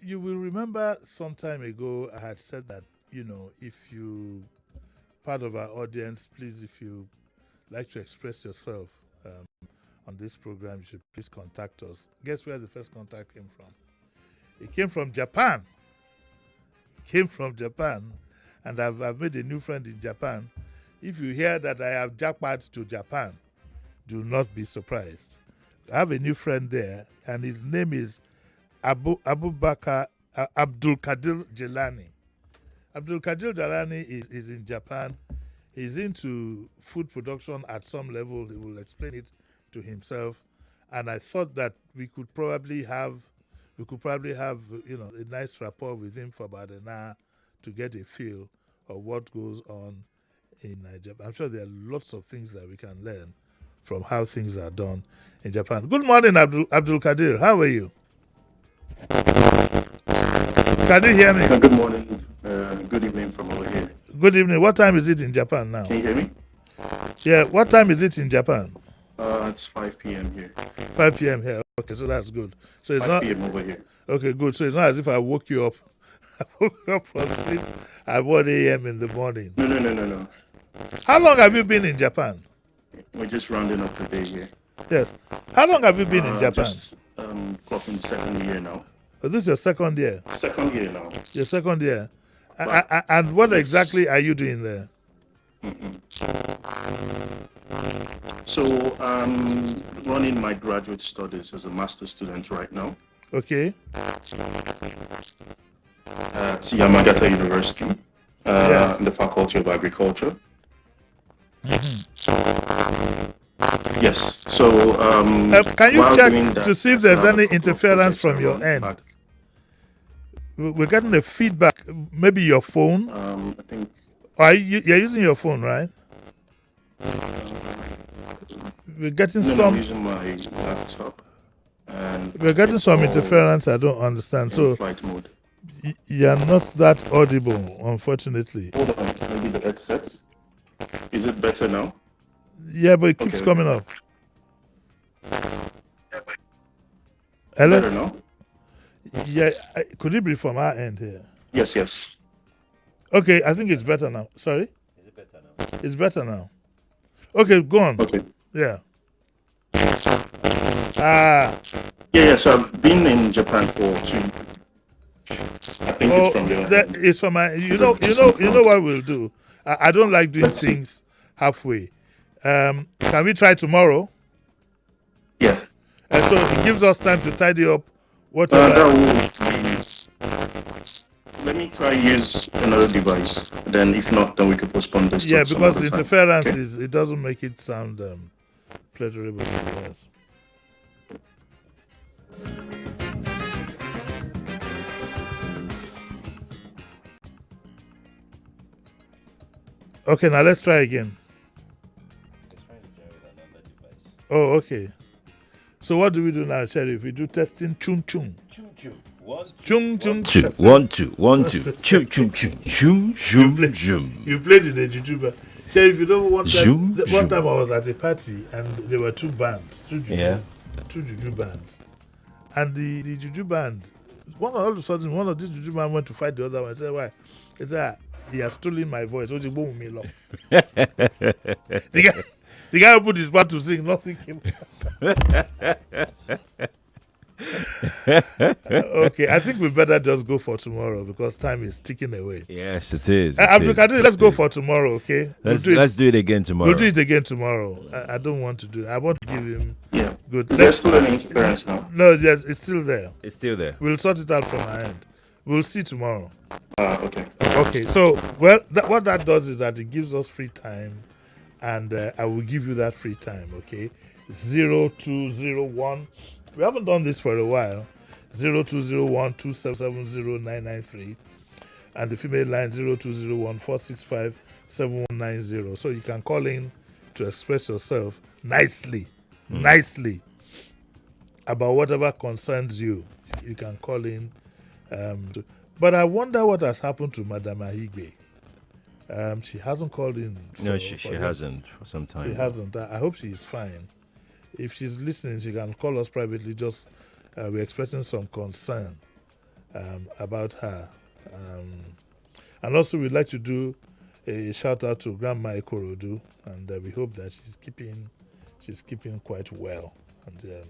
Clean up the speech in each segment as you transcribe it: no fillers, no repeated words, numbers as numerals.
You will remember some time ago I had said that, if you, part of our audience, please, if you like to express yourself on this program, you should please contact us. Guess where the first contact came from? It came from Japan. Came from Japan. And I've made a new friend in Japan. If you hear that I have jackpot to Japan, do not be surprised. I have a new friend there, and his name is Abu Bakr Abdul Kadir Jelani. Abdul Kadir Jelani is in Japan. He's into food production at some level. He will explain it to himself. And I thought that we could probably have a nice rapport with him for about an hour to get a feel of what goes on in Japan. I'm sure there are lots of things that we can learn from how things are done in Japan. Good morning, Abdul Kadir. How are you? Can you hear me? Good morning. Good evening from over here. Good evening. What time is it in Japan now? Can you hear me? Yeah, what time is it in Japan? It's 5 p.m. here. 5 p.m. here. Okay, so that's good. So it's 5 not p.m. over here. Okay, good. So it's not as if I woke you up. I woke you up from sleep at 1 a.m. in the morning. No. How long have you been in Japan? We're just rounding up the day here. Yes. How long have you been in Japan? Just clocking second year now. Oh, this is your second year? Second year now. Your second year. And what exactly are you doing there? So I'm running my graduate studies as a master's student right now. Okay. At Yamagata University, Yes. in the Faculty of Agriculture. Yes. So can you while check doing that, to see if I still there's have a any couple of interference projects from I your run end? back. We're getting a feedback. Maybe your phone. I think You're using your phone, right? We're getting I'm some. using my laptop and We're getting it's some all interference. I don't understand. in So flight mode. you're not that audible, unfortunately. Hold on, maybe the headset. Is it better now? Yeah, but it keeps Okay. coming up. Hello? Better now? Yeah, could it be from our end here? Yes. Okay, I think it's better now. Sorry? Is it better now? It's better now. Okay, go on. Okay. Yeah. Yeah. So I've been in Japan for 2. I think it's from your that end. is from my. You Is know, it you just know, in you know front? what we'll do. I don't like doing Let's see. things halfway. Can we try tomorrow? Yeah. And so it gives us time to tidy up That whatever. will be. Let me try use another device. Then if not, then we could postpone this Yeah, to some because other the time. interference Okay. it doesn't make it sound pleasurable to us. Okay, now let's try again. Oh, okay. So what do we do now, Sheriff? We do testing chung chung. Chung chung. Two, testing. 1 2 1 2 chum chum chum chum chum play- chum. You played in the juju band. Sheriff, you know one Zoom, time, zoom. I was at a party and there were two bands, two juju bands. And the juju band, all of a sudden, one of these juju band went to fight the other one. I said, why? He said, he has stolen my voice. Oh, me long. The guy who put his mouth to sing, nothing came. Okay, I think we better just go for tomorrow because time is ticking away. Yes, it is. Abdul Kadir, let's go for tomorrow, okay? Let's do it again tomorrow. We'll do it again tomorrow. I don't want to do it. I want to give him Yeah. good. Is there still any interference now? No, yes, it's still there. It's still there. We'll sort it out from our end. We'll see tomorrow. Okay. Okay, so, well, what that does is that it gives us free time, and I will give you that free time, okay? 0201. We haven't done this for a while. 0201 2770993, and the female line 0201 465 7190. So you can call in to express yourself nicely about whatever concerns you. You can call in. But I wonder what has happened to Madame Ahigbe. She hasn't called in. No, she hasn't for some time. She hasn't. I hope she is fine. If she's listening, she can call us privately. Just we're expressing some concern about her. And also, we'd like to do a shout out to Grandma Ikorodu, and we hope that she's keeping quite well, and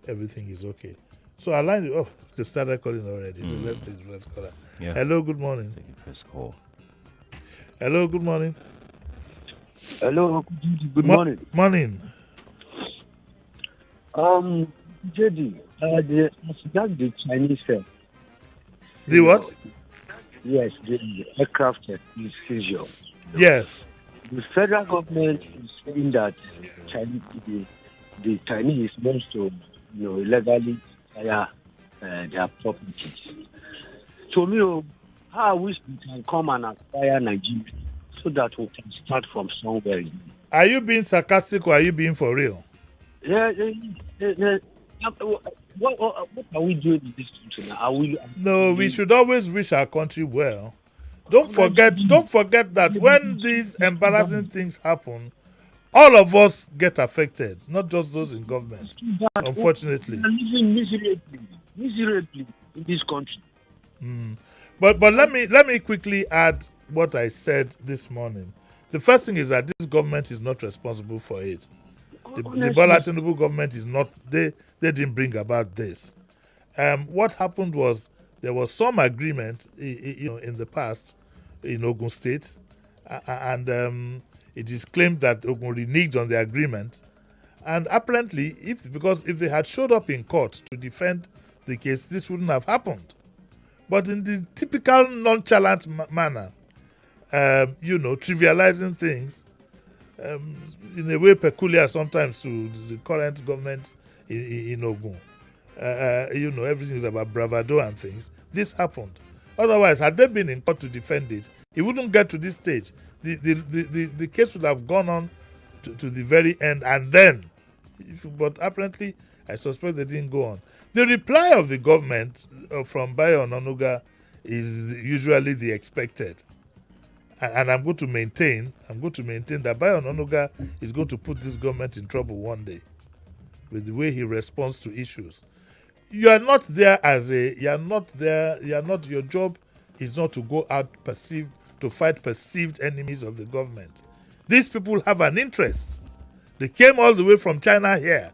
everything is okay. So our line, they've started calling already. So let's take the first caller. Yeah. Hello, good morning. Take the first call. Hello, good morning. Hello, good morning. Morning. JD, that's the Chinese. The what? Yes, the aircraft seizure. Yes. The federal government is saying that the Chinese wants to, illegally acquire their properties. So, how I wish we can come and acquire Nigeria so that we can start from somewhere. Are you being sarcastic or are you being for real? Yeah. What are we doing in this country now? No, we should always wish our country well. Don't forget that when these embarrassing things happen, all of us get affected, not just those in government, unfortunately. We are living miserably in this country. But let me quickly add what I said this morning. The first thing is that this government is not responsible for it. The Bola Tinubu government is not. They didn't bring about this. What happened was there was some agreement, in the past, in Ogun State, and it is claimed that Ogun reneged on the agreement. And apparently, because if they had showed up in court to defend the case, this wouldn't have happened. But in the typical nonchalant manner, trivializing things, in a way peculiar sometimes to the current government in Ogun. Everything is about bravado and things. This happened. Otherwise, had they been in court to defend it, it wouldn't get to this stage. The case would have gone on to the very end, and then, but apparently, I suspect they didn't go on. The reply of the government from Bayo Ononuga is usually the expected. And I'm going to maintain that Bayo Ononuga is going to put this government in trouble one day with the way he responds to issues. Your job is not to go out to fight perceived enemies of the government. These people have an interest. They came all the way from China here.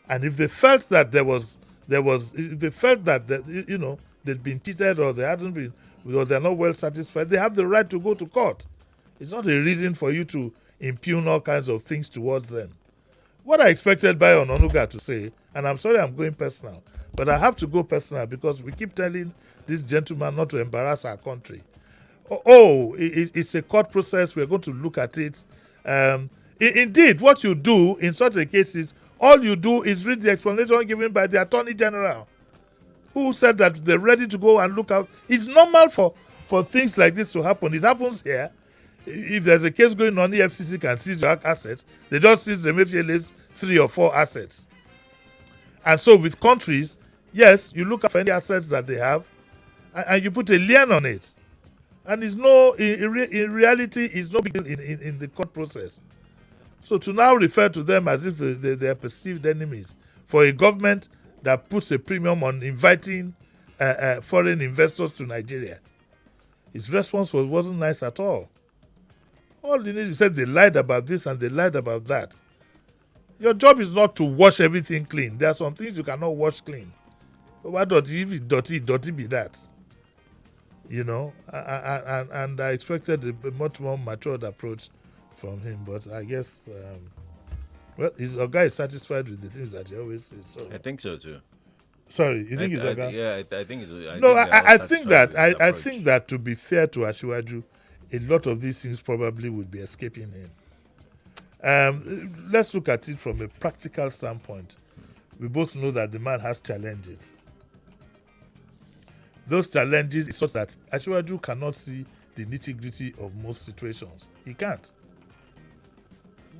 And if they felt that they'd been cheated or they hadn't been, or they're not well satisfied, they have the right to go to court. It's not a reason for you to impugn all kinds of things towards them. What I expected Bayo Ononuga to say, and I'm sorry I'm going personal, but I have to go personal because we keep telling this gentleman not to embarrass our country. It's a court process, we're going to look at it. Indeed, what you do in such a case is, all you do is read the explanation given by the Attorney General, who said that they're ready to go and look out. It's normal for things like this to happen. It happens here. If there's a case going on, EFCC can seize your assets. They just seize the Emefiele's 3 or 4 assets. And so with countries, yes, you look at any assets that they have, and you put a lien on it. And in reality, it's no big deal in the court process. So to now refer to them as if they are perceived enemies for a government that puts a premium on inviting foreign investors to Nigeria, his response wasn't nice at all. All you need to say, they lied about this and they lied about that. Your job is not to wash everything clean. There are some things you cannot wash clean. But why don't you, if it's dirty be that? And I expected a much more matured approach from him, but I guess his guy is satisfied with the things that he always says. So. I think so too. Sorry, you think he's okay? Yeah, I think it's. I think that to be fair to Asiwaju, a lot of these things probably would be escaping him. Let's look at it from a practical standpoint. We both know that the man has challenges. Those challenges is such that Asiwaju cannot see the nitty-gritty of most situations. He can't.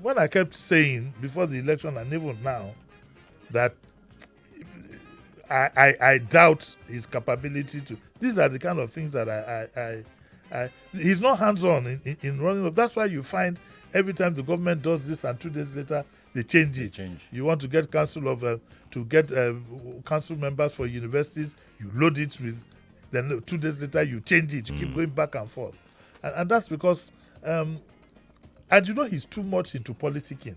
When I kept saying before the election and even now that I doubt his capability to. These are the kind of things that he's not hands-on in running. That's why you find every time the government does this and 2 days later they change it. You want to get council members for universities, you load it with Then 2 days later, you change it. You keep going back and forth. And that's because, and he's too much into politicking.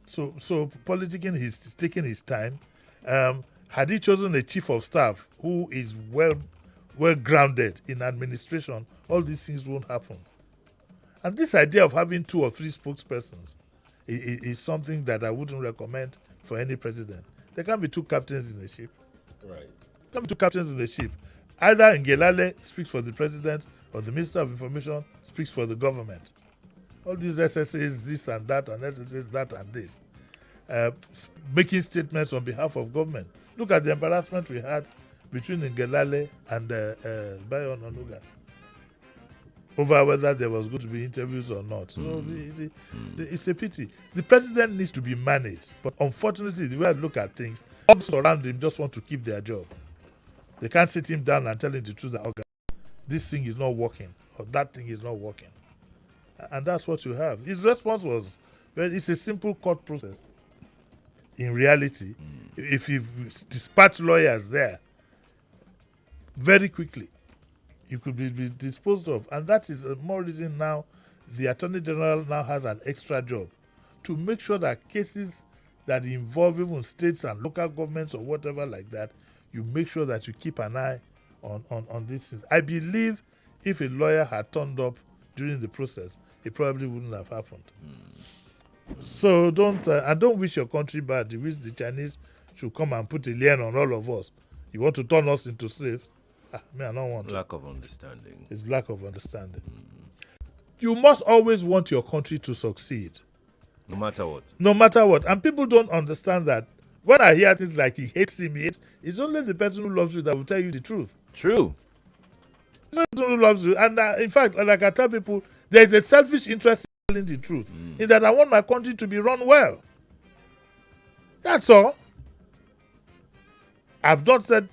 So politicking, he's taking his time. Had he chosen a chief of staff who is well grounded in administration, all these things won't happen. And this idea of having 2 or 3 spokespersons is something that I wouldn't recommend for any president. There can't be 2 captains in a ship. Right. There can't be 2 captains in a ship. Either Ngelale speaks for the president or the Minister of Information speaks for the government. All these SSAs, this and that, and SSAs, that and this. Making statements on behalf of government. Look at the embarrassment we had between Ngelale and Bayo Onanuga over whether there was going to be interviews or not. So it's a pity. The president needs to be managed, but unfortunately, the way I look at things, others around him just want to keep their job. They can't sit him down and tell him the truth that, okay, this thing is not working or that thing is not working. And that's what you have. His response was, well, it's a simple court process. In reality, if you dispatch lawyers there very quickly, you could be disposed of. And that is more reason now the Attorney General now has an extra job to make sure that cases that involve even states and local governments or whatever like that, you make sure that you keep an eye on these things. I believe if a lawyer had turned up during the process, it probably wouldn't have happened. So don't wish your country bad. You wish the Chinese should come and put a lien on all of us. You want to turn us into slaves? I don't want to. Lack of understanding. It's lack of understanding. You must always want your country to succeed. No matter what. No matter what. And people don't understand that. When I hear things like he hates him, it's only the person who loves you that will tell you the truth. True. It's not the person who loves you. And in fact, like I tell people, there's a selfish interest in telling the truth. In that I want my country to be run well. That's all. I've not said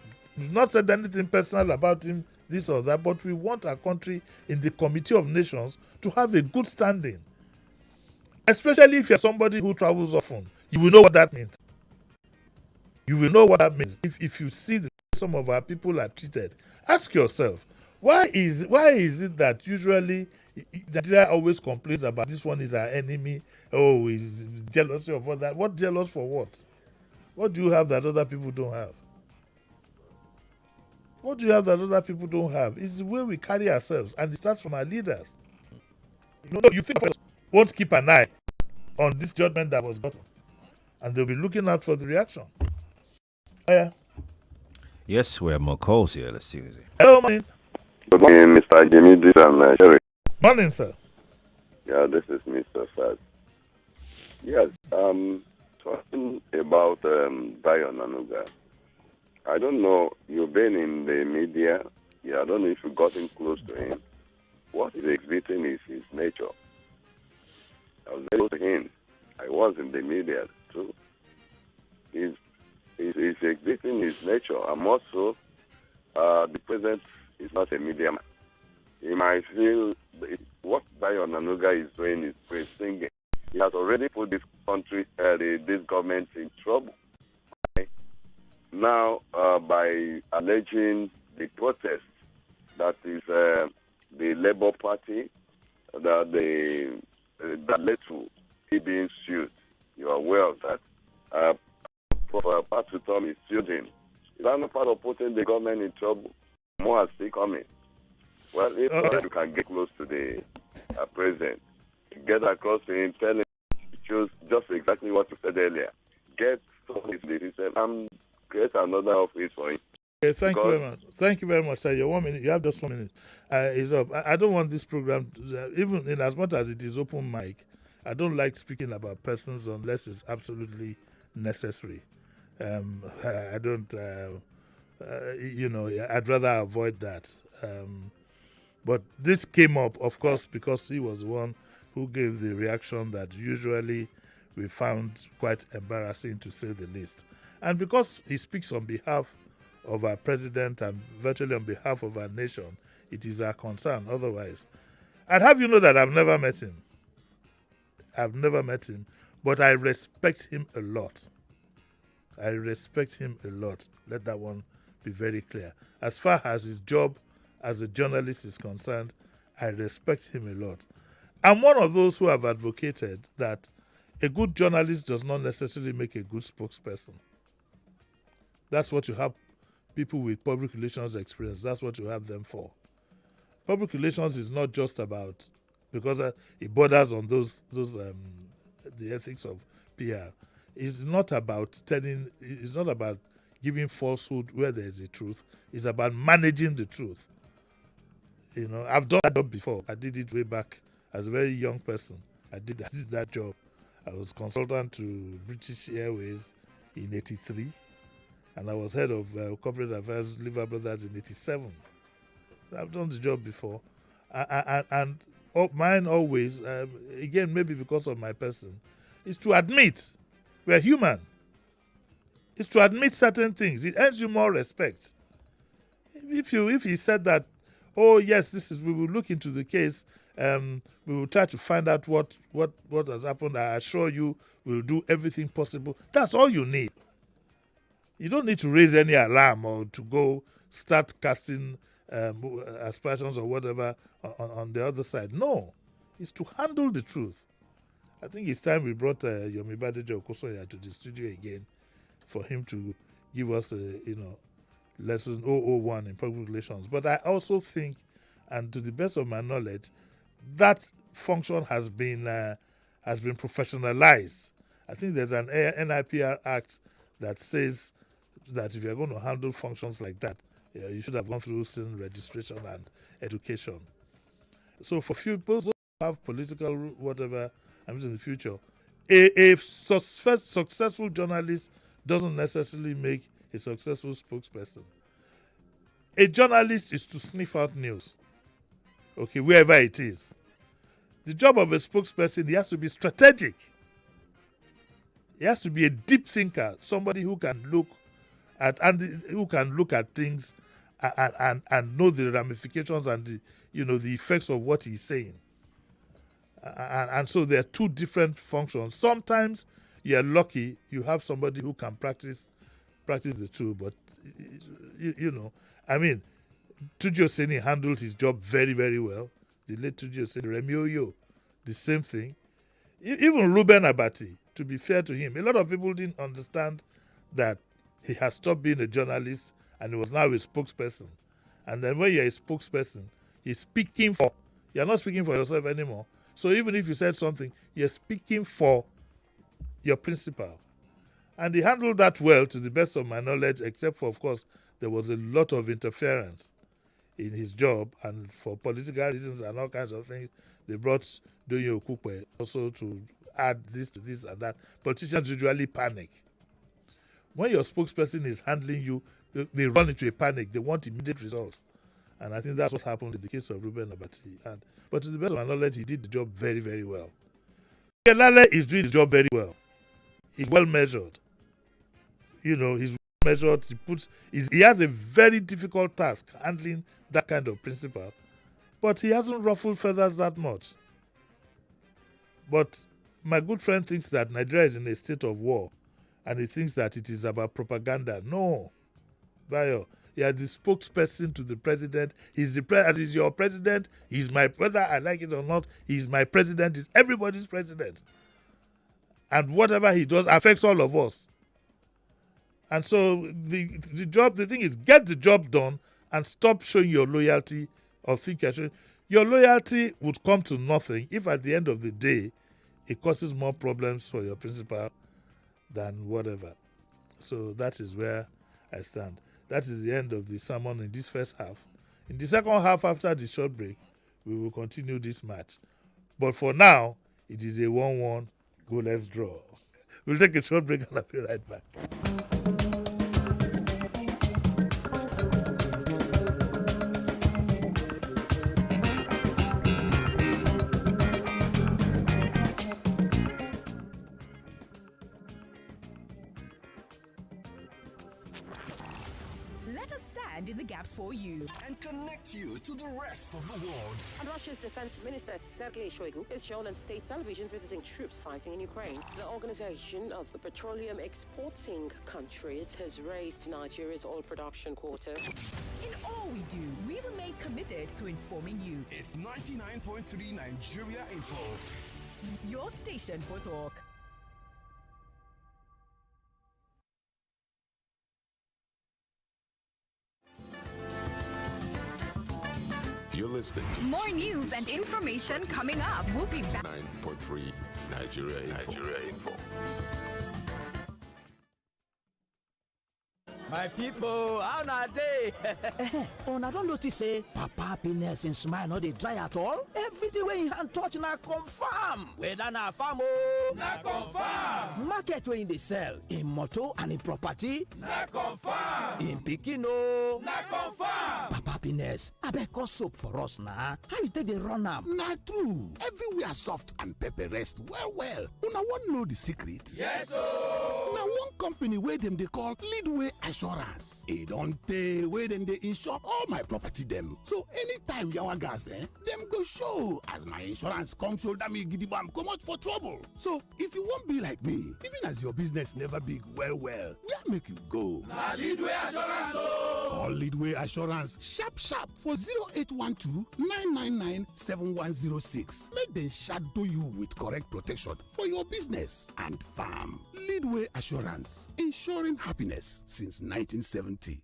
anything personal about him, this or that, but we want our country in the Committee of Nations to have a good standing. Especially if you're somebody who travels often. You will know what that means. You will know what that means. If you see the way some of our people are treated, ask yourself, why is it that usually Nigeria always complains about this one is our enemy, oh, is jealousy of all that? What jealous for what? What do you have that other people don't have? What do you have that other people don't have? It's the way we carry ourselves, and it starts from our leaders. You think won't keep an eye on this judgment that was gotten, and they'll be looking out for the reaction. Oh, yeah. Yes, we have more calls here. Let's see. Hello, morning. Good morning, Mr. Jimi Disu and Sherry. Morning, sir. Yeah, this is Mr. Sad. Yes, talking about Bayo Onanuga. I don't know, you've been in the media. Yeah, I don't know if you've gotten close to him. What he's exhibiting is his nature. I was very close to him. I was in the media too. He's exhibiting his nature. And also, the president is not a media man. He might feel what Bayo Onanuga is doing is praising. He has already put this country, this government in trouble. Okay? Now, by alleging the protest that is the Labour Party that led to he being sued. You are aware of that. Pat Tom is sued him. Is that not part of putting the government in trouble? More are still coming. Well, if you can get close to the president, get across to him, tell him to choose just exactly what you said earlier. Get his decision and create another office for him. Okay, thank you very much. Thank you very much, sir. Your 1 minute. You have just 1 minute. It's up. I don't want this program, even in as much as it is open mic, I don't like speaking about persons unless it's absolutely necessary. I don't, I'd rather avoid that. But this came up, of course, because he was the one who gave the reaction that usually we found quite embarrassing, to say the least. And because he speaks on behalf of our president and virtually on behalf of our nation, it is our concern. Otherwise, I'd have you know that I've never met him. I've never met him, but I respect him a lot. I respect him a lot. Let that one be very clear. As far as his job as a journalist is concerned, I respect him a lot. I'm one of those who have advocated that a good journalist does not necessarily make a good spokesperson. That's what you have people with public relations experience. That's what you have them for. Public relations is not just about, because it borders on the ethics of PR. It's not about it's not about giving falsehood where there is a truth. It's about managing the truth. You know, I've done that job before. I did it way back as a very young person. I did that job. I was consultant to British Airways in '83, and I was head of corporate affairs Liver Brothers in '87. I've done the job before, and mine always, again, maybe because of my person, is to admit we're human. It's to admit certain things. It earns you more respect. If he said that, oh yes, we will look into the case. We will try to find out what has happened. I assure you, we'll do everything possible. That's all you need. You don't need to raise any alarm or to go start casting aspersions or whatever on the other side. No, it's to handle the truth. I think it's time we brought Yomi Badejo Okosoya to the studio again for him to give us a lesson 001 in public relations. But I also think, and to the best of my knowledge, that function has been professionalized. I think there's an NIPR Act that says that if you're going to handle functions like that, you should have gone through certain registration and education. So for few people who have political whatever in the future, a successful journalist doesn't necessarily make a successful spokesperson. A journalist is to sniff out news, okay, wherever it is. The job of a spokesperson, he has to be strategic. He has to be a deep thinker, somebody who can look at things and know the ramifications and the effects of what he's saying. And so there are two different functions. Sometimes you're lucky you have somebody who can practice the two, but Tuji Oseni handled his job very, very well. The late Tuji Oseni, Remi Oyo, the same thing. Even Ruben Abati, to be fair to him, a lot of people didn't understand that he has stopped being a journalist and he was now a spokesperson. And then when you're a spokesperson, you're not speaking for yourself anymore. So even if you said something, you're speaking for your principal. And he handled that well, to the best of my knowledge, except for, of course, there was a lot of interference in his job, and for political reasons and all kinds of things, they brought Doye Okupe also to add this to this and that. Politicians usually panic. When your spokesperson is handling you, they run into a panic. They want immediate results. And I think that's what happened in the case of Ruben Abati. But to the best of my knowledge, he did the job very, very well. Kelale is doing his job very well. He's well measured. He's well measured. He has a very difficult task handling that kind of principle. But he hasn't ruffled feathers that much. But my good friend thinks that Nigeria is in a state of war, and he thinks that it is about propaganda. No. Bayo, he is the spokesperson to the president. As he's your president, he's my, whether I like it or not, he's my president, he's everybody's president. And whatever he does affects all of us. And so the thing is, get the job done and stop showing your loyalty or think you're showing. Your loyalty would come to nothing if at the end of the day it causes more problems for your principal than whatever. So that is where I stand. That is the end of the sermon in this first half. In the second half, after the short break, we will continue this match. But for now, it is a 1-1. Go, let's draw. We'll take a short break and I'll be right back. Let us stand in the the gaps for you and connect you to the rest of the world. And Russia's defense minister Sergei Shoigu is shown on state television visiting troops fighting in Ukraine. The Organization of the Petroleum Exporting Countries has raised Nigeria's oil production quota. In all we do, we remain committed to informing you. It's 99.3 Nigeria Info. Your station for talk. You're listening. More news and information coming up. We'll be back. 9.3 Nigeria Info. My people, how na dey? Una don notice say Papa Happiness in smile no dey dry at all? Everything wey in hand touch na confirm. Whether na farm o, na confirm. Market wey in dey sell, in motor and in property, na confirm. In pikin o, na confirm. Papa Happiness, abeg call soap for us na. How you take dey run am? Na true. Everywhere soft and pepper rest well well. Una wan know the secret? Yes o. Na one company wey dem dey call Leadway Assurance. E don tey wey dem dey insure all my property dem. So anytime yawa gas, dem go show as my insurance come shoulder me gidigba comot for trouble. So if you wan be like me, even as your business never big well well, where make you go? Na Leadway Assurance o. Call Leadway Assurance sharp for 0812 999 7106. Make dem shadow you with correct protection for your business and farm. Leadway Assurance, ensuring happiness since 1970.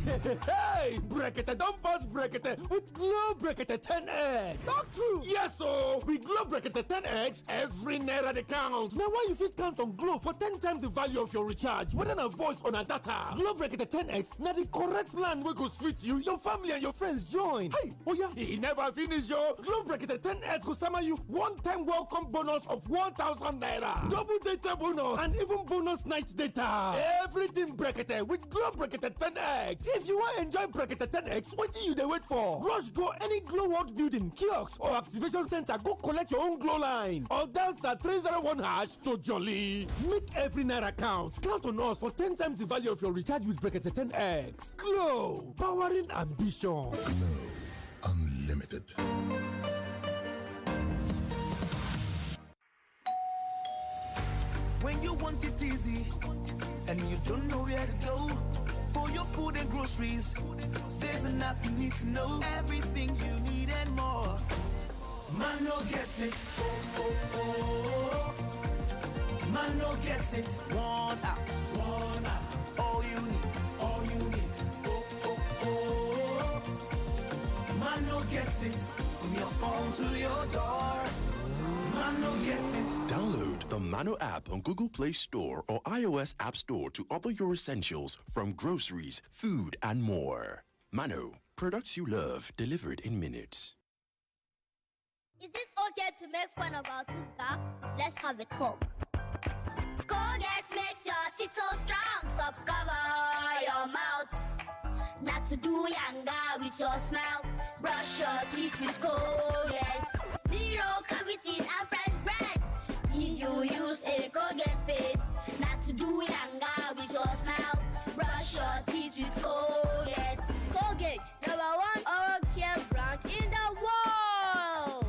Hey, Brekete, don't bust Brekete with Glow Brekete 10X. Talk true. Yes, so with Glow Brekete 10X, every naira they count. Now, why you fit count on Glow for 10 times the value of your recharge, whether na voice or na data? Glow Brekete 10X, now the correct plan wey go sweet you, your family and your friends join. Hey, oh yeah, he never finish yo. Glow Brekete 10X go sama you one-time welcome bonus of 1,000 naira, double data bonus, and even bonus night data. Everything Brekete with Glow Brekete 10X. If you want to enjoy Brekete 10X, what do you dey wait for? Rush go any Glow World building, kiosk or activation center, go collect your own Glow line or dial *301# to jolly. Make every naira count. Count on us for 10 times the value of your recharge with Brekete 10X. Glow, powering ambition. Glow Unlimited. When you want it easy and you don't know where to go for your food and groceries, there's an app you need to know. Everything you need and more. Mano gets it. Mano gets it. One app. All you need. Mano gets it. From your phone to your door. Mano gets it. Download the Mano app on Google Play Store or iOS App Store to order your essentials from groceries, food, and more. Mano, products you love delivered in minutes. Is it okay to make fun of our tooth gap? Let's have a talk. Colgate makes your teeth so strong. Stop cover your mouth. Not to do yanga with your smile. Brush your teeth with Colgate. Zero cavities and fresh breath. If you use a Colgate paste, not to do yanga with your smile. Brush your teeth with Colgate. Colgate, #1 oral care brand in the world.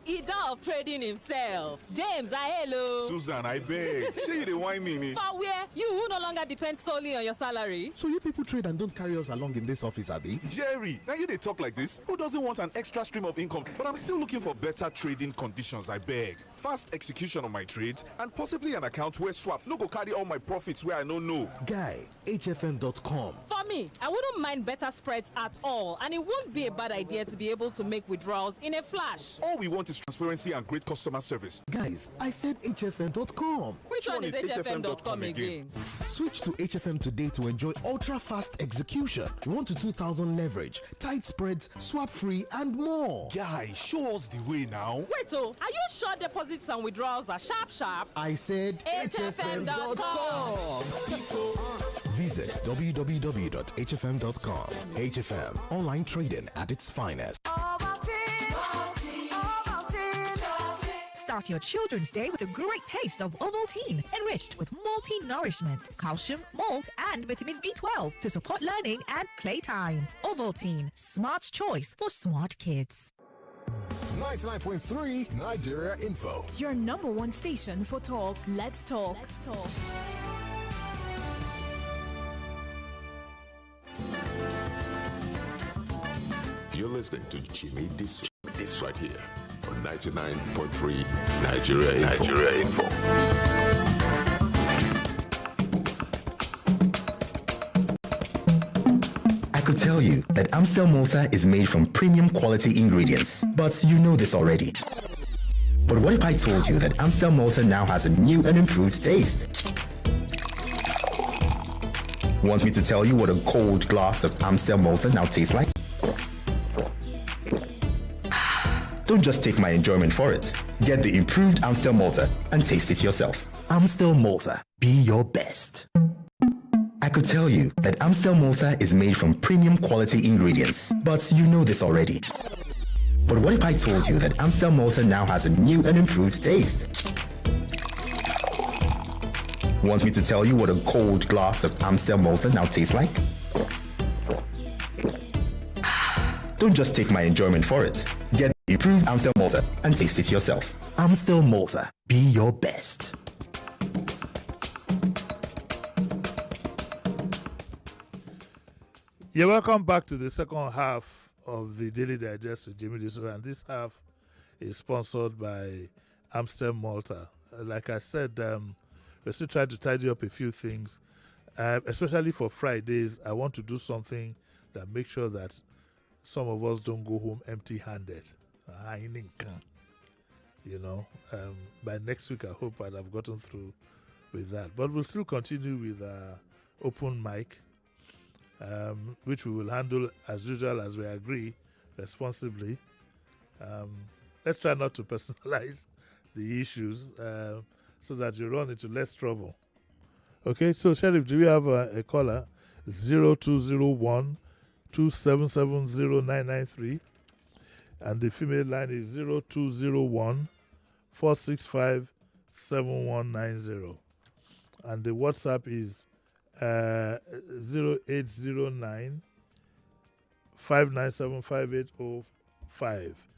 Ida of trading himself. James, hello. Susan, I beg. Say you dey whine me. For where? You who no longer depend solely on your salary. So you people trade and don't carry us along in this office, Abby? Jerry, now you dey talk like this? Who doesn't want an extra stream of income? But I'm still looking for better trading conditions, I beg. Fast execution of my trades and possibly an account where swap no go carry all my profits where I no know. Guy, hfm.com. For me, I wouldn't mind better spreads at all, and it won't be a bad idea to be able to make withdrawals in a flash. All we want is transparency and great customer service. Guys, I said hfm.com. Which one is hfm.com again? Switch to HFM today to enjoy ultra-fast execution, 1 to 2,000 leverage, tight spreads, swap-free, and more. Guy, show us the way now. Wait, are you sure deposits and withdrawals are sharp? I said hfm.com. Visit www.hfm.com. HFM, online trading at its finest. Start your children's day with a great taste of Ovaltine, enriched with multi-nourishment, calcium, malt, and vitamin B12 to support learning and playtime. Ovaltine, smart choice for smart kids. 99.3 Nigeria Info. Your number one station for talk. Let's talk. You're listening to Jimi Disu right here on 99.3 Nigeria Info. I could tell you that Amstel Malta is made from premium quality ingredients, but you know this already. But what if I told you that Amstel Malta now has a new and improved taste? Want me to tell you what a cold glass of Amstel Malta now tastes like? Don't just take my enjoyment for it. Get the improved Amstel Malta and taste it yourself. Amstel Malta. Be your best. I could tell you that Amstel Malta is made from premium quality ingredients, but you know this already. But what if I told you that Amstel Malta now has a new and improved taste? Want me to tell you what a cold glass of Amstel Malta now tastes like? Don't just take my enjoyment for it. Get the improved Amstel Malta and taste it yourself. Amstel Malta. Be your best. You're welcome back to the second half of the Daily Digest with Jimi Disu, and this half is sponsored by Amstel Malta. Like I said, we're still trying to tidy up a few things, especially for Fridays. I want to do something that makes sure that some of us don't go home empty-handed. You know, by next week I hope I'd have gotten through with that. But we'll still continue with open mic, which we will handle as usual, as we agree, responsibly. Let's try not to personalize the issues so that you run into less trouble. Okay, so Sheriff, do we have a caller? 0201 2770993, and the female line is 0201 465 7190, and the WhatsApp is 0809 597 5805.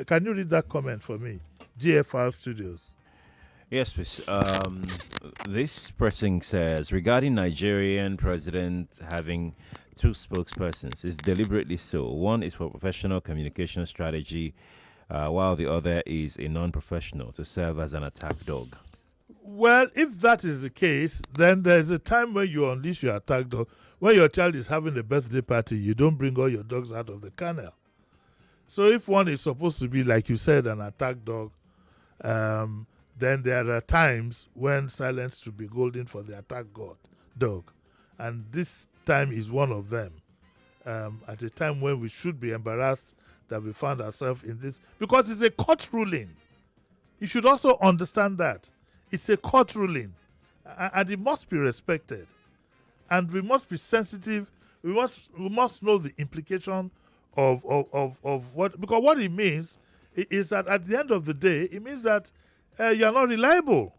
Can you read that comment for me? GFR Studios. Yes, please. This person says, regarding Nigerian president having two spokespersons, it's deliberately so. One is for professional communication strategy, while the other is a non-professional to serve as an attack dog. Well, if that is the case, then there's a time when you unleash your attack dog. When your child is having a birthday party, you don't bring all your dogs out of the kennel. So if one is supposed to be, like you said, an attack dog, then there are times when silence should be golden for the attack dog. And this time is one of them. At a time when we should be embarrassed that we found ourselves in this, because it's a court ruling. You should also understand that. It's a court ruling, and it must be respected. And we must be sensitive. We must know the implication of what, because what it means is that at the end of the day, it means that you're not reliable.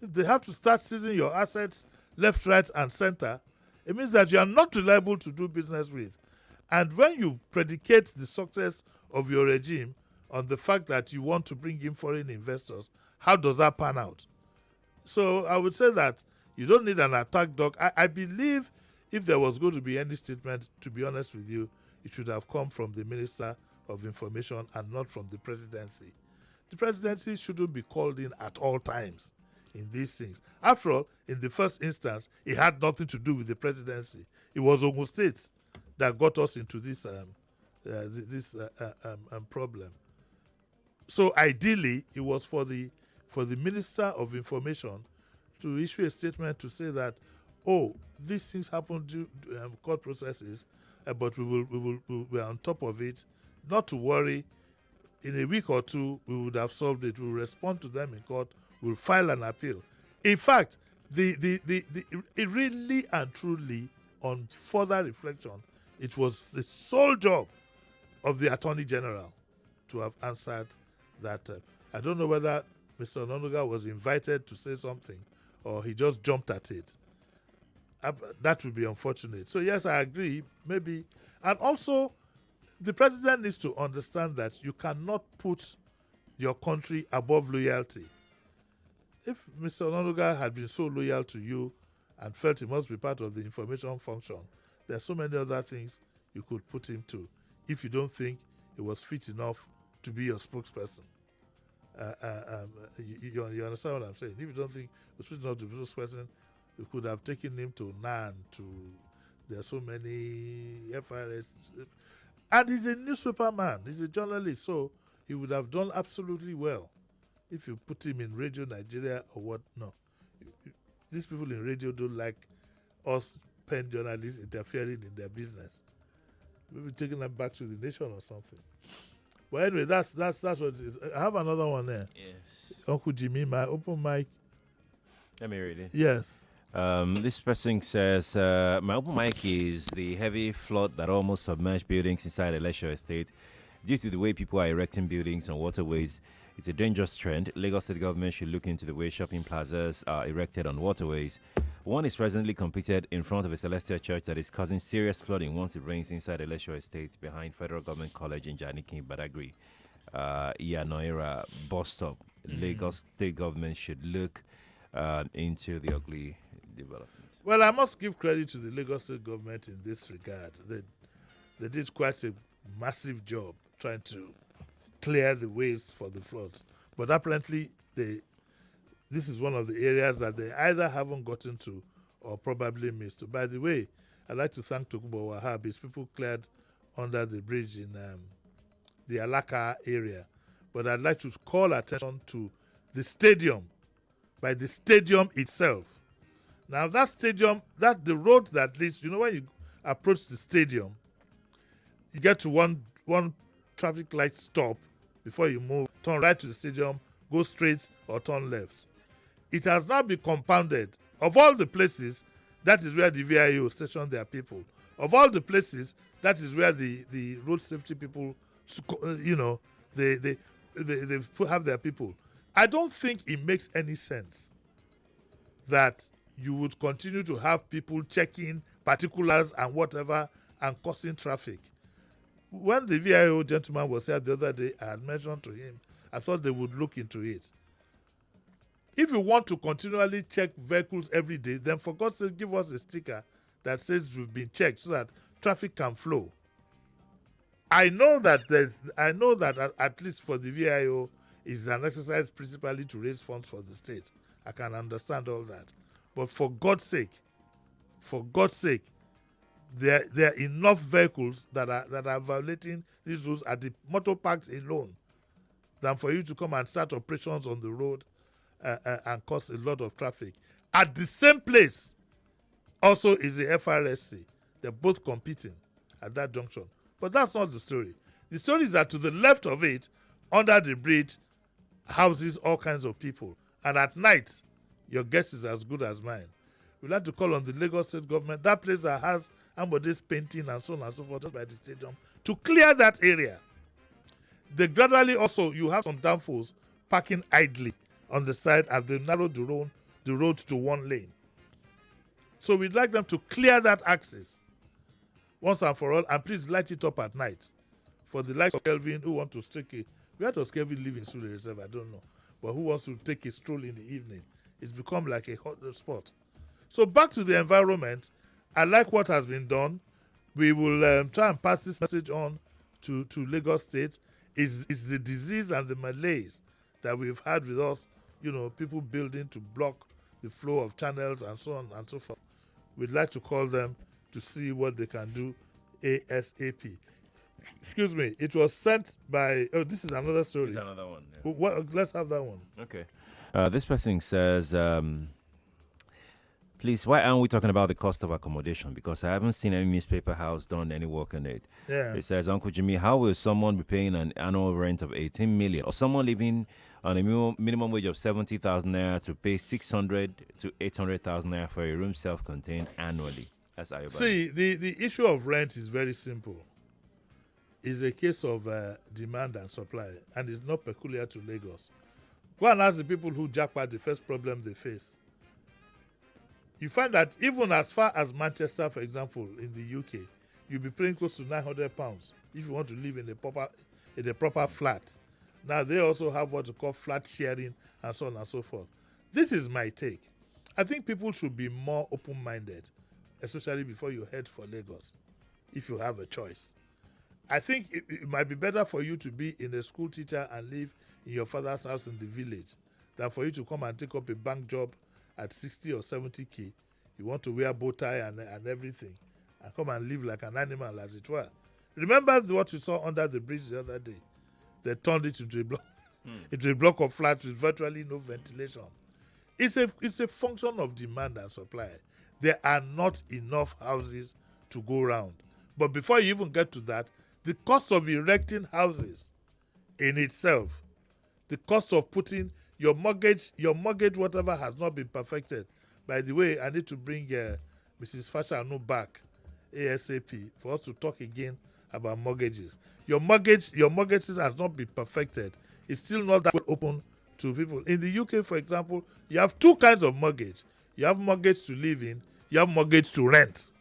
If they have to start seizing your assets left, right, and center, it means that you are not reliable to do business with. And when you predicate the success of your regime on the fact that you want to bring in foreign investors, how does that pan out? So I would say that you don't need an attack dog. I believe if there was going to be any statement, to be honest with you, it should have come from the Minister of Information and not from the presidency. The presidency shouldn't be called in at all times in these things. After all, in the first instance, it had nothing to do with the presidency. It was Ogun State that got us into this problem. So ideally, it was for the Minister of Information to issue a statement to say that, oh, these things happen due court processes, but we're on top of it. Not to worry. In a week or two, we would have solved it. We'll respond to them in court. We'll file an appeal. In fact, it really and truly, on further reflection, it was the sole job of the Attorney General to have answered that. I don't know whether Mr. Ononuga was invited to say something or he just jumped at it. That would be unfortunate. So yes, I agree. Maybe, and also, the president needs to understand that you cannot put your country above loyalty. If Mr. Ononuga had been so loyal to you and felt he must be part of the information function, there are so many other things you could put him to if you don't think he was fit enough to be your spokesperson. You understand what I'm saying? If you don't think he was fit enough to be your spokesperson, you could have taken him to NAN, there are so many FRS. And he's a newspaper man, he's a journalist, so he would have done absolutely well if you put him in Radio Nigeria or what. No. These people in radio don't like us pen journalists interfering in their business. Maybe taking them back to the nation or something. But anyway, that's what it is. I have another one there. Yes. Uncle Jimmy, my open mic. Let me read it. Yes. This person says, my open mic is the heavy flood that almost submerged buildings inside a leisure estate. Due to the way people are erecting buildings on waterways, it's a dangerous trend. Lagos State government should look into the way shopping plazas are erected on waterways. One is presently completed in front of a celestial church that is causing serious flooding once it rains inside a leisure estate behind Federal Government College in Janiki, Badagry. Yanoira bus stop. Lagos State government should look into the ugly development. Well, I must give credit to the Lagos State government in this regard. They did quite a massive job trying to clear the ways for the floods. But apparently, this is one of the areas that they either haven't gotten to or probably missed. By the way, I'd like to thank Tokubo Wahab. His people cleared under the bridge in the Alaka area. But I'd like to call attention to the stadium, by the stadium itself. Now, that stadium, the road that leads, when you approach the stadium, you get to one traffic light stop before you move, turn right to the stadium, go straight or turn left. It has now been compounded. Of all the places, that is where the VIO station their people. Of all the places, that is where the road safety people, they have their people. I don't think it makes any sense that you would continue to have people checking particulars and whatever and causing traffic. When the VIO gentleman was here the other day, I had mentioned to him, I thought they would look into it. If you want to continually check vehicles every day, then for God's sake, give us a sticker that says you've been checked so that traffic can flow. I know that at least for the VIO, is an exercise principally to raise funds for the state. I can understand all that. But for God's sake, there are enough vehicles that are violating these rules at the motor parks alone than for you to come and start operations on the road and cause a lot of traffic. At the same place also is the FRSC. They're both competing at that junction. But that's not the story. The story is that to the left of it, under the bridge, houses all kinds of people. And at night, your guess is as good as mine. We'd like to call on the Lagos State government, that place that has Ambode's painting and so on and so forth by the stadium, to clear that area. They gradually also, you have some downfalls parking idly on the side as they narrow the road to one lane. So we'd like them to clear that access once and for all, and please light it up at night. For the likes of Kelvin who want to take a, where does Kelvin live in Sule Reserve? I don't know. But who wants to take a stroll in the evening? It's become like a hot spot. So back to the environment. I like what has been done. We will try and pass this message on to Lagos State. Is the disease and the malaise that we've had with us, people building to block the flow of channels and so on and so forth. We'd like to call them to see what they can do ASAP. Excuse me. It was sent by... Oh, this is another story. It's another one. Yeah. Let's have that one. Okay. This person says, please, why aren't we talking about the cost of accommodation? Because I haven't seen any newspaper house done any work on it. Yeah. It says, Uncle Jimmy, how will someone be paying an annual rent of 18 million or someone living on a minimum wage of 70,000 naira to pay 600 to 800,000 naira for a room self-contained annually? That's Ayobami. See, the issue of rent is very simple. It's a case of demand and supply, and it's not peculiar to Lagos. Go and ask the people who jackpot the first problem they face. You find that even as far as Manchester, for example, in the UK, you'll be paying close to £900 if you want to live in a proper flat. Now they also have what you call flat sharing and so on and so forth. This is my take. I think people should be more open-minded, especially before you head for Lagos, if you have a choice. I think it might be better for you to be in a school teacher and live in your father's house in the village than for you to come and take up a bank job at 60 or 70K. You want to wear bow tie and everything and come and live like an animal, as it were. Remember what you saw under the bridge the other day? They turned it into a block, into a block of flats with virtually no ventilation. It's a function of demand and supply. There are not enough houses to go round. But before you even get to that, the cost of erecting houses in itself, the cost of putting your mortgage whatever has not been perfected. By the way, I need to bring Mrs. Fashanu back ASAP for us to talk again about mortgages. Your mortgages has not been perfected. It's still not that open to people. In the UK, for example, you have two kinds of mortgage. You have mortgage to live in, you have mortgage to rent.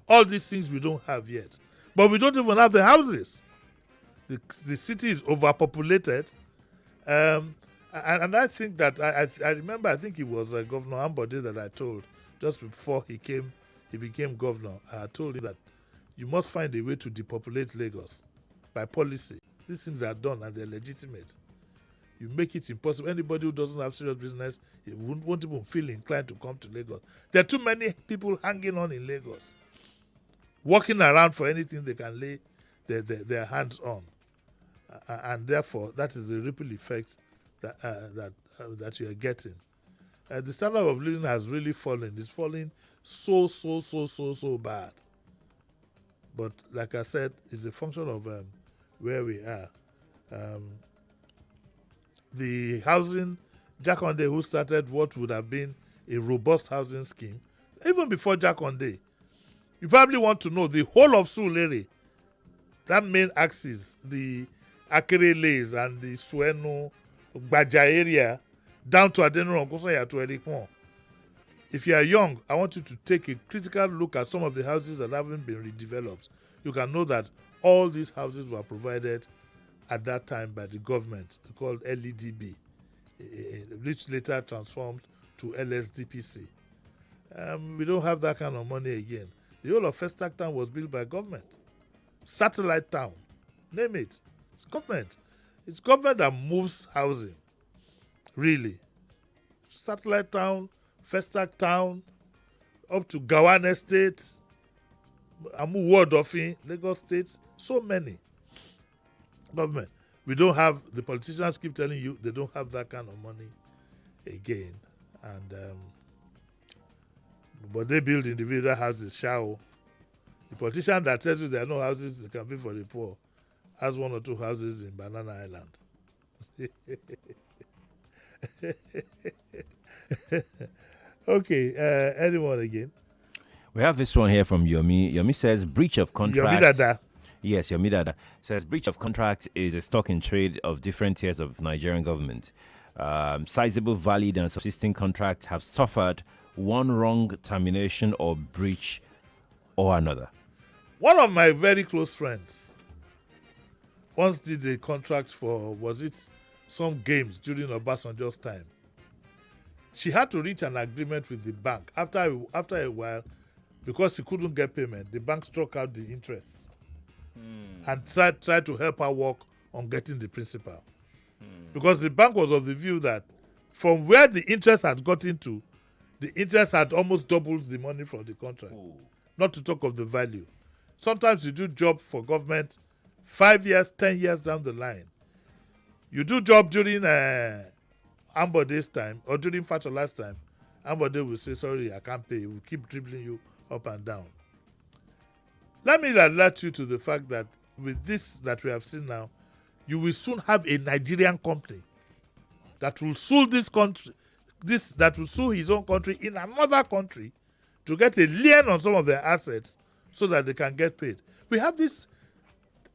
All these things we don't have yet. But we don't even have the houses. The city is overpopulated. And I think that, I remember, I think it was Governor Ambode that I told, just before he became governor, I told him that you must find a way to depopulate Lagos by policy. These things are done and they're legitimate. You make it impossible. Anybody who doesn't have serious business, it won't even feel inclined to come to Lagos. There are too many people hanging on in Lagos, walking around for anything they can lay their hands on. And therefore, that is the ripple effect that you are getting. The standard of living has really fallen. It's falling so bad. But like I said, it's a function of where we are. The housing, Jakonde, who started what would have been a robust housing scheme, even before Jakonde, you probably want to know the whole of Surulere, that main axis, the Akere Lays and the Sueno, Gbaja area, down to Adeniran Kosanya to Erikmon. If you are young, I want you to take a critical look at some of the houses that haven't been redeveloped. You can know that all these houses were provided at that time by the government, called LEDB, which later transformed to LSDPC. We don't have that kind of money again. The whole of Festac Town was built by government. Satellite Town, name it. It's government. It's government that moves housing, really. Satellite Town, Festac Town, up to Gawan Estate, Amu Ward Ofin, Lagos State, so many. Government. We don't have, the politicians keep telling you they don't have that kind of money again. And but they build individual houses, shall. The politician that tells you there are no houses that can be for the poor has one or two houses in Banana Island. Okay, anyone again? We have this one here from Yomi. Yomi says breach of contract. Yomi Dada. Yes, Yomi Dada says breach of contract is a stock in trade of different tiers of Nigerian government. Sizable, valid, and subsisting contracts have suffered one wrong termination or breach or another. One of my very close friends once did a contract for, was it some games during Obasanjo's time? She had to reach an agreement with the bank. After a while, because she couldn't get payment, the bank struck out the interest and tried to help her work on getting the principal. Because the bank was of the view that from where the interest had gotten to, the interest had almost doubled the money from the contract. Not to talk of the value. Sometimes you do job for government 5 years, 10 years down the line. You do job during Ambode's time or during Fatola's time, Ambode will say, sorry, I can't pay. We'll keep dribbling you up and down. Let me alert you to the fact that with this that we have seen now, you will soon have a Nigerian company that will sue this country, that will sue his own country in another country to get a lien on some of their assets so that they can get paid. We have this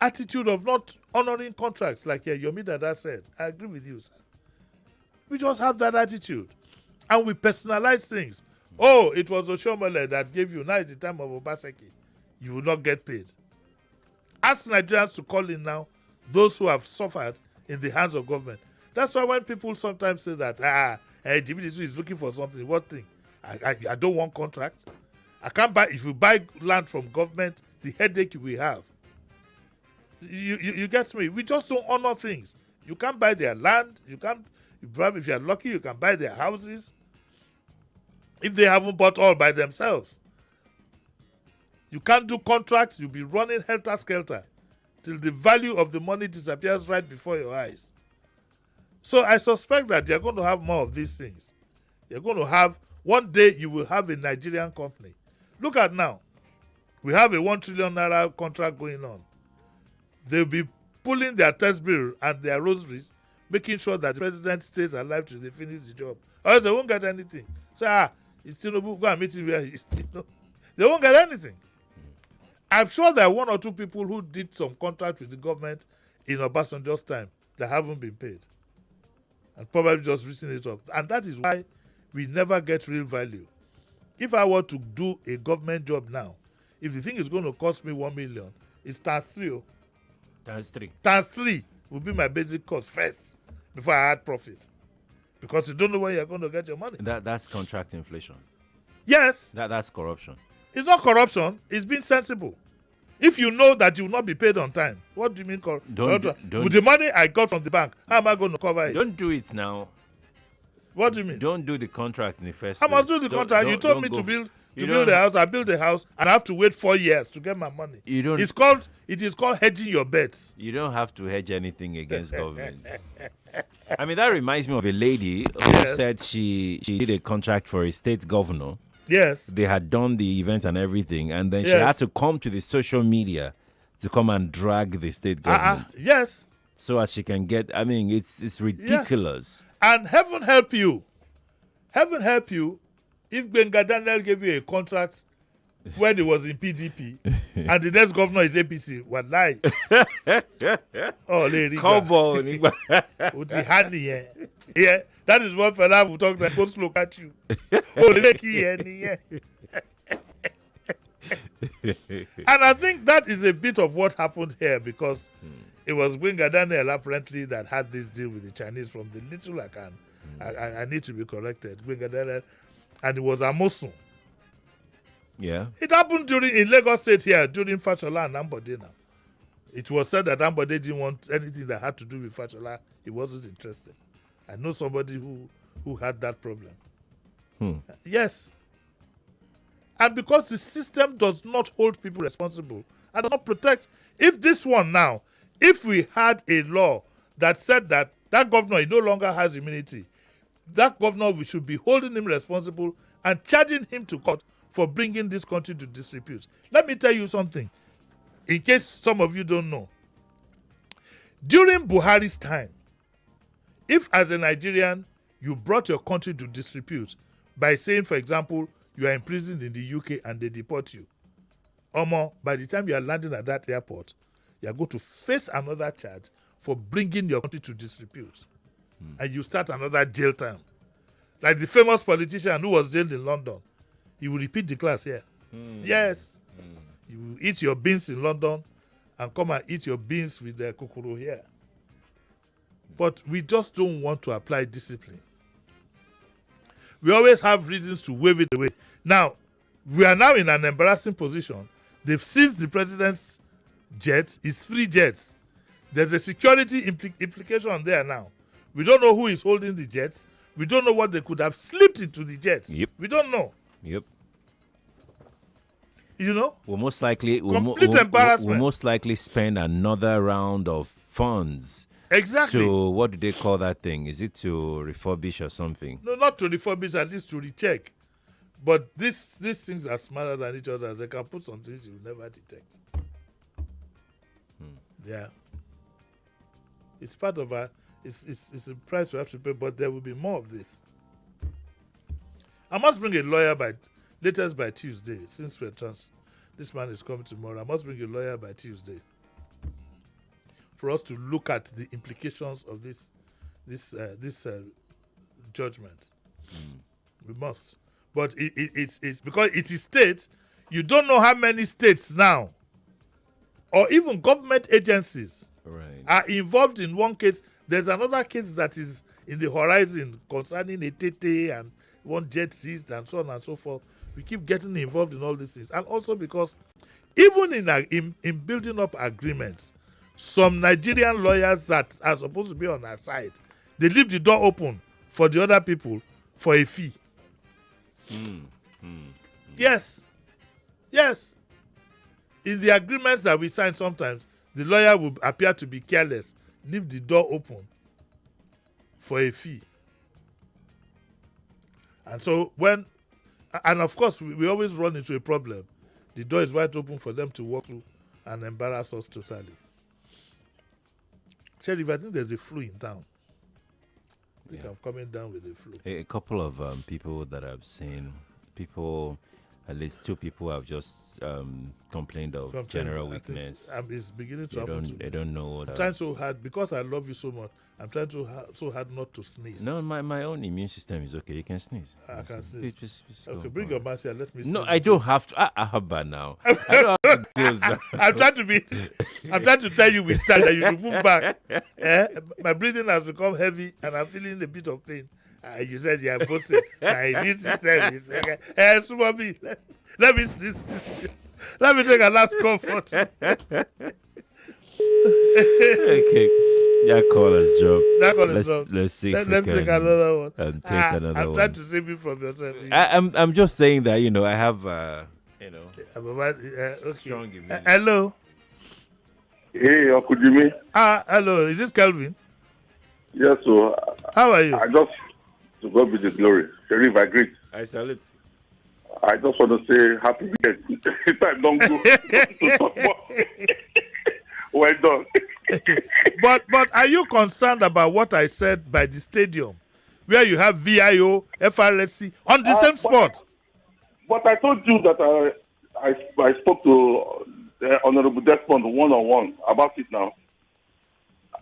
attitude of not honoring contracts, like Yomi Dada said. I agree with you, sir. We just have that attitude. And we personalize things. Oh, it was Oshomole that gave you. Now it's the time of Obaseki. You will not get paid. Ask Nigerians to call in now those who have suffered in the hands of government. That's why when people sometimes say that, Jimi Disu is looking for something, what thing? I don't want contract. I can't buy, if you buy land from government, the headache we have. You get me? We just don't honor things. You can't buy their land. You can't, if you're lucky, you can buy their houses. If they haven't bought all by themselves. You can't do contracts. You'll be running helter-skelter till the value of the money disappears right before your eyes. So I suspect that you're going to have more of these things. You're going to have, one day you will have a Nigerian company. Look at now. We have a 1 trillion naira contract going on. They'll be pulling their test bill and their rosaries, making sure that the president stays alive till they finish the job. Or else they won't get anything. So, it's Tinubu, go and meet him where he is. They won't get anything. I'm sure there are 1 or 2 people who did some contract with the government in Obasanjo's time that haven't been paid. And probably just written it up. And that is why we never get real value. If I were to do a government job now, if the thing is going to cost me 1 million, it's times 3. Times 3. Times 3 will be my basic cost first before I add profit. Because you don't know where you're going to get your money. That's contract inflation. Yes. That's corruption. It's not corruption. It's being sensible. If you know that you will not be paid on time, what do you mean corruption? With the money I got from the bank, how am I going to cover it? Don't do it now. What do you mean? Don't do the contract in the first I place. must do the contract. You told me to build a house. I build a house and I have to wait 4 years to get my money. It is called hedging your bets. You don't have to hedge anything against government. I mean, that reminds me of a lady who said she did a contract for a state governor. Yes. They had done the event and everything, and then she had to come to the social media to come and drag the state government. Yes. So as she can get, I mean, it's ridiculous. Yes. And heaven help you. Heaven help you if Benga Daniel gave you a contract when he was in PDP and the next governor is APC. Wallahi. Oh, lady. Cowboy. Yeah, that is what fella will talk that goes look at you. Oh, and I think that is a bit of what happened here because it was Benga Daniel apparently that had this deal with the Chinese from the little I can. I need to be corrected. Benga Daniel, and it was Amosun. Yeah. It happened in Lagos State here during Fashola and Ambode now. It was said that Ambode didn't want anything that had to do with Fashola. He wasn't interested. I know somebody who had that problem. Yes. And because the system does not hold people responsible and does not protect. If this one now, if we had a law that said that governor no longer has immunity, that governor, we should be holding him responsible and charging him to court for bringing this country to disrepute. Let me tell you something, in case some of you don't know. During Buhari's time, if as a Nigerian, you brought your country to disrepute by saying, for example, you are imprisoned in the UK and they deport you, by the time you are landing at that airport, you are going to face another charge for bringing your country to disrepute. And you start another jail term. Like the famous politician who was jailed in London. He will repeat the class here. Yes. You will eat your beans in London and come and eat your beans with the kokoro here. But we just don't want to apply discipline. We always have reasons to wave it away. Now, we are now in an embarrassing position. They've seized the president's jets. It's 3 jets. There's a security implication there now. We don't know who is holding the jets. We don't know what they could have slipped into the jets. Yep. We don't know. Yep. You know? We'll most likely embarrassment. We'll most likely spend another round of funds. Exactly. So what do they call that thing? Is it to refurbish or something? No, not to refurbish, at least to recheck. But these things are smarter than each other. They can put some things you will never detect. Yeah. It's part of it's a price we have to pay, but there will be more of this. I must bring a lawyer latest by Tuesday, since this man is coming tomorrow. I must bring a lawyer by Tuesday. for us to look at the implications of this judgment. We must. But it's because it is state. You don't know how many states now, or even government agencies, are involved in one case. There's another case that is in the horizon concerning Etete and one jet seized and so on and so forth. We keep getting involved in all these things. And also because even in building up agreements, some Nigerian lawyers that are supposed to be on our side, they leave the door open for the other people for a fee. Yes. In the agreements that we sign sometimes, the lawyer will appear to be careless, leave the door open for a fee. And so and of course, we always run into a problem. The door is wide open for them to walk through and embarrass us totally. Sheriff, I think there's a flu in town. I think I'm coming down with the flu. A couple of people that I've seen, at least 2 people have just complained of general weakness. It's beginning to happen to me. They don't know. I'm trying so hard, because I love you so much, I'm trying so hard not to sneeze. No, my own immune system is okay. You can sneeze. I can sneeze. Just okay, bring your mask here. Let me sneeze. No, I don't have to. I have bad now. I don't have to close that. I'm trying to tell you we start that you should move back. My breathing has become heavy and I'm feeling a bit of pain. You said you are both my immune system is okay. Let me take a last comfort. Okay, that call has dropped. Let's see. Let's take another one. Take another one. I'm trying to save you from yourself. I'm just saying that I have strong immunity. Hello. Hey, Uncle Jimmy. Hello. Is this Kelvin? Yes, sir. How are you? I just, to God be the glory. Sheriff, I greet. I salute. I just want to say happy birthday. Time don't go. Well done. but are you concerned about what I said by the stadium, where you have VIO, FRSC on the same spot? But I told you that I spoke to Honorable Desmond one-on-one about it now.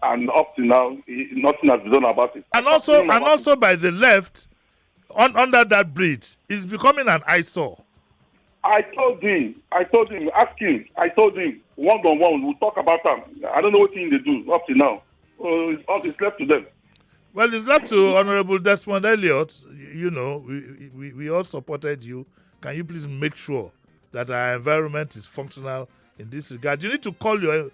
And up to now, nothing has been done about it. And also by the left, under that bridge, is becoming an eyesore. I told him, ask him, I told him, one-on-one, we'll talk about them. I don't know what thing they do up to now. It's left to them. Well, it's left to Honorable Desmond Elliott. We all supported you. Can you please make sure that our environment is functional in this regard? You need to call your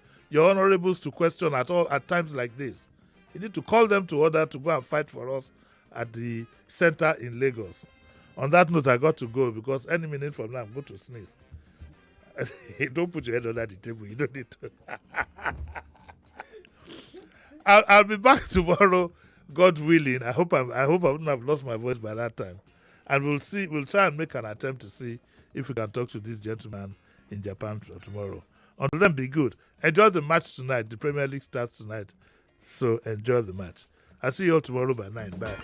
honorables to question at times like this. You need to call them to order to go and fight for us at the center in Lagos. On that note, I got to go because any minute from now, I'm going to sneeze. Don't put your head under the table. You don't need to. I'll be back tomorrow, God willing. I hope I wouldn't have lost my voice by that time. And we'll try and make an attempt to see if we can talk to this gentleman in Japan tomorrow. Until then, be good. Enjoy the match tonight. The Premier League starts tonight. So enjoy the match. I'll see you all tomorrow by 9. Bye.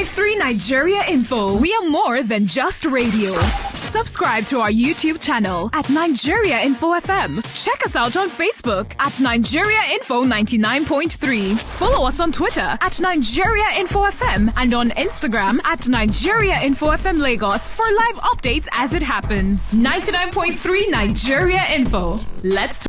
.3 Nigeria Info. We are more than just radio. Subscribe to our YouTube channel at Nigeria Info FM. Check us out on Facebook at Nigeria Info 99.3. Follow us on Twitter at Nigeria Info FM and on Instagram at Nigeria Info FM Lagos for live updates as it happens. 99.3 Nigeria Info. Let's